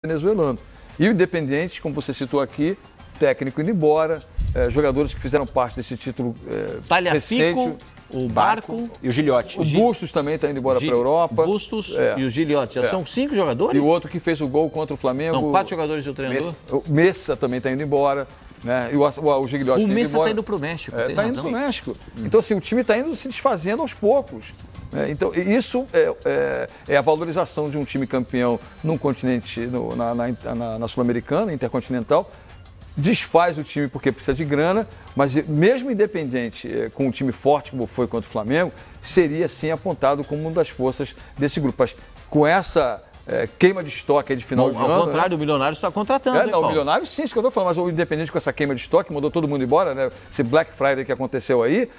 venezuelano. E o Independiente, como você citou aqui, técnico indo embora, jogadores que fizeram parte desse título recente. O Barco e o Gilhote. O Bustos também está indo embora para a Europa. O Bustos e o Gilhote. Já são 5 jogadores? E o outro que fez o gol contra o Flamengo. São 4 jogadores do treinador? O Messa também está indo embora. Né? E o Gilhote o Messa está indo para o México. Está indo para o México. Então, assim, o time está indo se desfazendo aos poucos. Né? Então, isso é a valorização de um time campeão num continente, na Sul-Americana, intercontinental. Desfaz o time porque precisa de grana, mas mesmo Independente, com um time forte como foi contra o Flamengo, seria sim apontado como uma das forças desse grupo. Mas com essa queima de estoque de final de ano... Ao contrário, o Milionário está contratando, hein, o Milionário sim, isso que eu estou falando, mas o Independente com essa queima de estoque, mandou todo mundo embora, né? Esse Black Friday que aconteceu aí,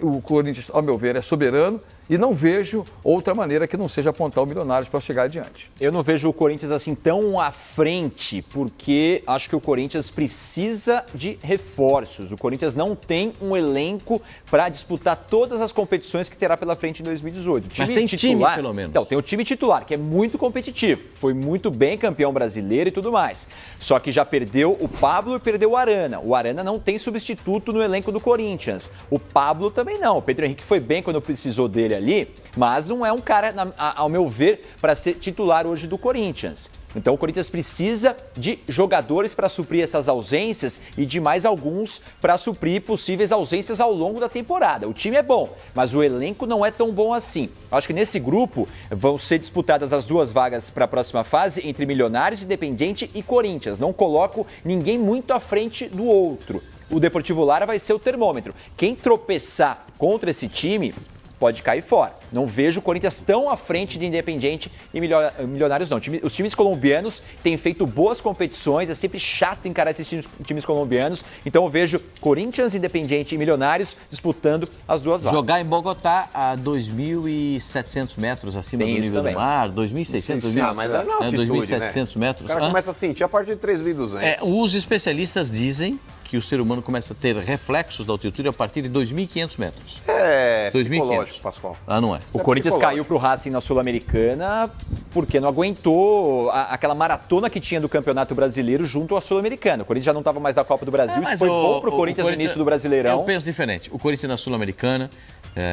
o Corinthians, ao meu ver, é soberano e não vejo outra maneira que não seja apontar o Milionários para chegar adiante. Eu não vejo o Corinthians assim tão à frente, porque acho que o Corinthians precisa de reforços. O Corinthians não tem um elenco para disputar todas as competições que terá pela frente em 2018. Mas tem titular, time, pelo menos. Então, tem o time titular, que é muito competitivo. Foi muito bem campeão brasileiro e tudo mais. Só que já perdeu o Pablo e perdeu o Arana. O Arana não tem substituto no elenco do Corinthians. O Pablo também não. O Pedro Henrique foi bem quando precisou dele ali, mas não é um cara, ao meu ver, para ser titular hoje do Corinthians. Então o Corinthians precisa de jogadores para suprir essas ausências e de mais alguns para suprir possíveis ausências ao longo da temporada. O time é bom, mas o elenco não é tão bom assim. Acho que nesse grupo vão ser disputadas as 2 vagas para a próxima fase entre Milionários, Independiente e Corinthians. Não coloco ninguém muito à frente do outro. O Deportivo Lara vai ser o termômetro. Quem tropeçar contra esse time pode cair fora. Não vejo o Corinthians tão à frente de Independiente e Milionários, não. Os times colombianos têm feito boas competições, é sempre chato encarar esses times colombianos. Então eu vejo Corinthians, Independiente e Milionários disputando as 2 vagas. Jogar em Bogotá a 2.700 metros acima do nível do mar, 2.600, 2.700 mas não é altitude, metros. O cara começa a sentir a partir de 3.200. Os especialistas dizem que o ser humano começa a ter reflexos da altitude a partir de 2.500 metros. É 2.500, Pascoal. Não é. O Corinthians caiu pro Racing na Sul-Americana porque não aguentou aquela maratona que tinha do Campeonato Brasileiro junto à Sul-Americana. O Corinthians já não estava mais na Copa do Brasil, isso foi bom pro Corinthians no início do Brasileirão. Eu penso diferente. O Corinthians na Sul-Americana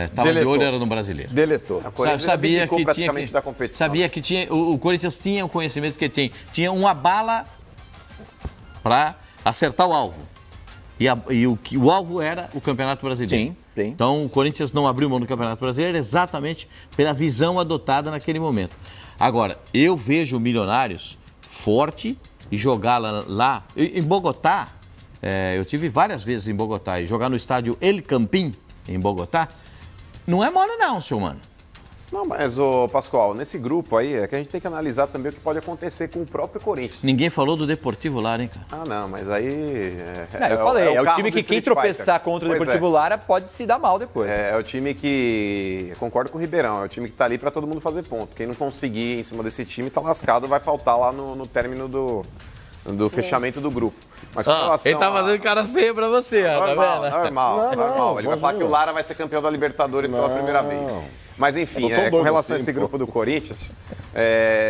estava de olho, era no Brasileiro. Deletou. Sabia que praticamente da competição. Sabia que tinha, o Corinthians tinha o conhecimento que tinha uma bala para acertar o alvo. E o alvo era o Campeonato Brasileiro. Sim. Então o Corinthians não abriu mão do Campeonato Brasileiro exatamente pela visão adotada naquele momento. Agora, eu vejo o Milionários forte e jogar lá em Bogotá. Eu tive várias vezes em Bogotá e jogar no estádio El Campín, em Bogotá, não é mole não, seu mano. Não, mas, Pascoal, nesse grupo aí é que a gente tem que analisar também o que pode acontecer com o próprio Corinthians. Ninguém falou do Deportivo Lara, hein, cara? Não, mas aí... eu falei, é o time que quem tropeçar contra o Deportivo Lara pode se dar mal depois. É o time que... Eu concordo com o Ribeirão, é o time que tá ali para todo mundo fazer ponto. Quem não conseguir em cima desse time tá lascado, vai faltar lá no término do fechamento do grupo. Mas com relação ele tá fazendo cara feia pra você, normal. Ele vai falar que o Lara vai ser campeão da Libertadores pela primeira vez. Mas enfim, com relação a esse grupo do Corinthians,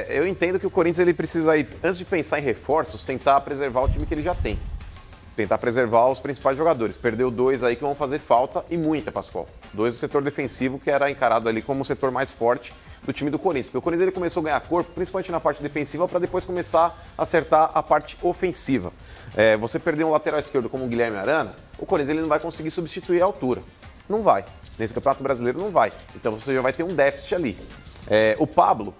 eu entendo que o Corinthians ele precisa, antes de pensar em reforços, tentar preservar o time que ele já tem. Tentar preservar os principais jogadores. Perdeu 2 aí que vão fazer falta e muita, Pascoal. 2 do setor defensivo, que era encarado ali como o setor mais forte do time do Corinthians. Porque o Corinthians ele começou a ganhar corpo, principalmente na parte defensiva, para depois começar a acertar a parte ofensiva. Você perder um lateral esquerdo como o Guilherme Arana, o Corinthians ele não vai conseguir substituir a altura. Não vai. Nesse Campeonato Brasileiro não vai. Então você já vai ter um déficit ali. O Pablo,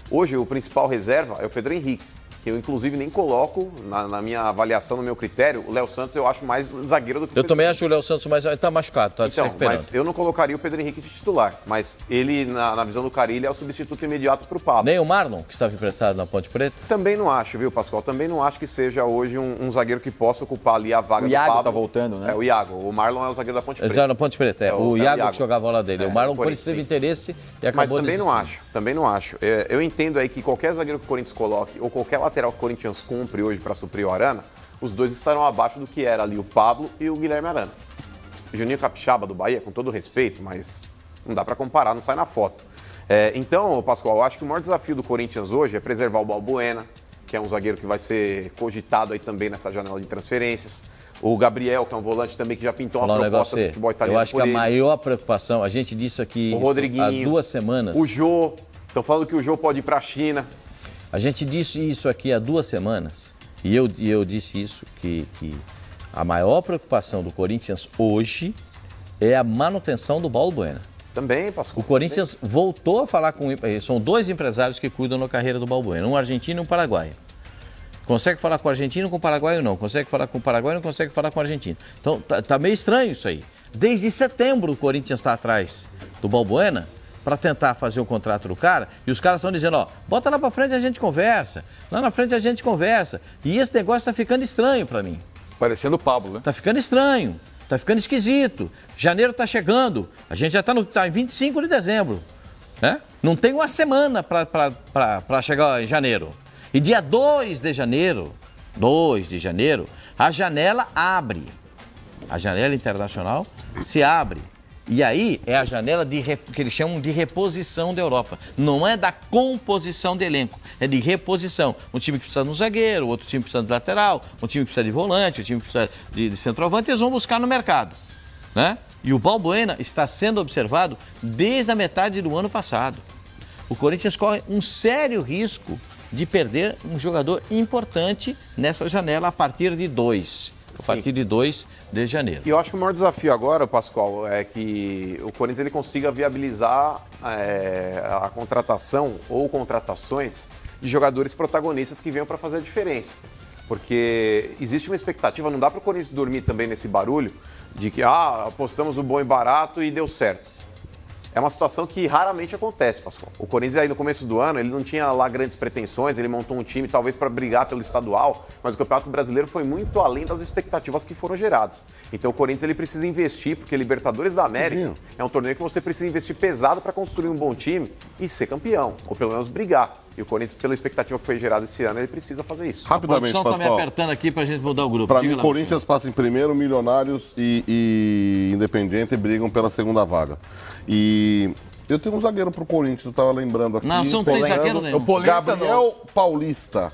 hoje o principal reserva é o Pedro Henrique. Que eu, inclusive, nem coloco na minha avaliação, no meu critério. O Léo Santos eu acho mais zagueiro do que o Pedro também Henrique. Acho o Léo Santos mais... Ele tá machucado, tá se recuperando. Mas eu não colocaria o Pedro Henrique de titular. Mas ele, na visão do Carille, é o substituto imediato para o Pablo. Nem o Marlon, que estava emprestado na Ponte Preta? Também não acho, viu, Pascoal? Também não acho que seja hoje um zagueiro que possa ocupar ali a vaga do Pablo. O Iago tá voltando, né? O Iago. O Marlon é o zagueiro da Ponte Preta. Ele já na Ponte Preta, o Iago que jogava lá dele. O Marlon, por Corinthians teve interesse e acabou Mas também não acho. Eu entendo aí que qualquer zagueiro que o Corinthians coloque ou qualquer lateral que o Corinthians cumpre hoje para suprir o Arana, os dois estarão abaixo do que era ali o Pablo e o Guilherme Arana. Juninho Capixaba do Bahia, com todo respeito, mas não dá para comparar, não sai na foto. Então, Pascoal, eu acho que o maior desafio do Corinthians hoje é preservar o Balbuena, que é um zagueiro que vai ser cogitado aí também nessa janela de transferências. O Gabriel, que é um volante também que já pintou uma proposta do futebol italiano. Eu acho que a maior preocupação, a gente disse aqui o Rodriguinho, há 2 semanas. O Jô, estão falando que o Jô pode ir para a China. A gente disse isso aqui há 2 semanas e eu disse isso, que a maior preocupação do Corinthians hoje é a manutenção do Balbuena. Também, Pascoal. O Corinthians voltou a falar com... São 2 empresários que cuidam da carreira do Balbuena, um argentino e um paraguaio. Consegue falar com o argentino, com o paraguaio não. Consegue falar com o paraguaio, não consegue falar com o argentino. Então, tá meio estranho isso aí. Desde setembro o Corinthians está atrás do Balbuena para tentar fazer o contrato do cara. E os caras estão dizendo, ó, bota lá para frente e a gente conversa. Lá na frente a gente conversa. E esse negócio está ficando estranho para mim. Parecendo o Pablo, né? Tá ficando estranho. Tá ficando esquisito. Janeiro tá chegando. A gente já tá em 25 de dezembro. Né? Não tem uma semana para chegar em janeiro. E dia 2 de janeiro, a janela abre. A janela internacional se abre. E aí é a janela que eles chamam de reposição da Europa. Não é da composição do elenco, é de reposição. Um time que precisa de um zagueiro, outro time precisa de lateral, um time que precisa de volante, um time que precisa de centroavante, eles vão buscar no mercado. Né? E o Balbuena está sendo observado desde a metade do ano passado. O Corinthians corre um sério risco de perder um jogador importante nessa janela a partir de 2 de janeiro. E eu acho que o maior desafio agora, Pascoal, é que o Corinthians ele consiga viabilizar a contratação ou contratações de jogadores protagonistas que venham para fazer a diferença. Porque existe uma expectativa, não dá para o Corinthians dormir também nesse barulho de que apostamos no bom e barato e deu certo. É uma situação que raramente acontece, Pascoal. O Corinthians aí no começo do ano, ele não tinha lá grandes pretensões, ele montou um time talvez para brigar pelo estadual, mas o Campeonato Brasileiro foi muito além das expectativas que foram geradas. Então o Corinthians ele precisa investir, porque Libertadores da América é um torneio que você precisa investir pesado para construir um bom time e ser campeão, ou pelo menos brigar. E o Corinthians, pela expectativa que foi gerada esse ano, ele precisa fazer isso. Rapidamente, Pascoal. A produção está me apertando aqui para a gente mudar o grupo. Para mim, o Corinthians passa em primeiro, Milionários e Independiente brigam pela segunda vaga. E eu tenho um zagueiro pro Corinthians, eu estava lembrando aqui. Não tem zagueiro nenhum. Gabriel Paulista,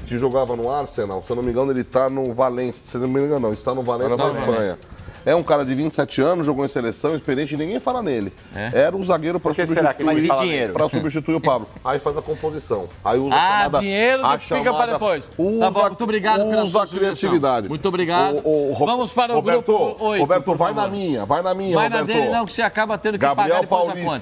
que jogava no Arsenal, se eu não me engano, ele está no Valência. Se não me engano, não, está no Valência da Espanha. É um cara de 27 anos, jogou em seleção, experiente, ninguém fala nele. Era o zagueiro para substituir o Pablo. Aí faz a composição. Aí usa dinheiro fica para depois. Tá bom, muito obrigado pela sua criatividade. Muito obrigado. Vamos para o Roberto, grupo 8. Roberto, vai na minha, Vai Roberto. na dele não, que você acaba tendo que pagar depois a conta.